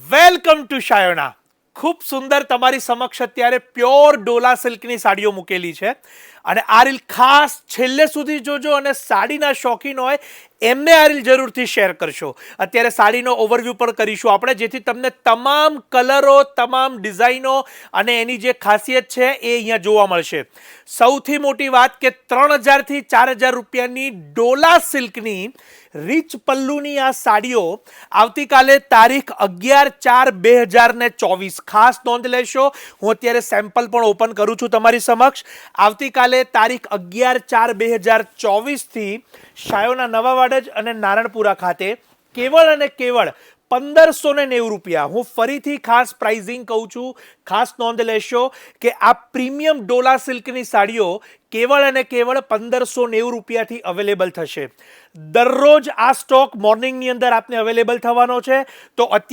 Welcome to Shayona. ખૂબ સુંદર તમારી સમક્ષ અત્યારે પ્યોર ડોલા સિલ્કની સાડીઓ મૂકેલી છે અને આ રીલ ખાસ છેલ્લે સુધી જોજો અને સાડીના શોખીન હોય એમને આ રીલ જરૂરથી શેર કરશો. અત્યારે સાડીનો ઓવરવ્યૂ પણ કરીશું આપણે, જેથી તમને તમામ કલરો, તમામ ડિઝાઇનો અને એની જે ખાસિયત છે એ અહીંયા જોવા મળશે. સૌથી મોટી વાત કે 3000 થી 4000 રૂપિયાની ડોલા સિલ્કની રીચ પલ્લુની આ સાડીઓ આવતીકાલે તારીખ 11/4/2024, ખાસ નોંધ લેશો. હું અત્યારે સેમ્પલ પણ ઓપન કરું છું તમારી સમક્ષ. આવતીકાલે તારીખ 11/4/2024 થી શાયોના નવા વાડજ અને નારણપુરા ખાતે કેવળ અને કેવળ 1590 રૂપિયા. હું ફરીથી ખાસ પ્રાઇઝિંગ કહું છું, ખાસ નોંધ લેશો કે આ પ્રીમિયમ ડોલા સિલ્કની સાડીઓ કેવળ અને કેવળ 1590 રૂપિયાથી અવેલેબલ થશે. દરરોજ આ સ્ટોક મોર્નિંગની અંદર આપને અવેલેબલ થવાનો છે. તો અત્યારે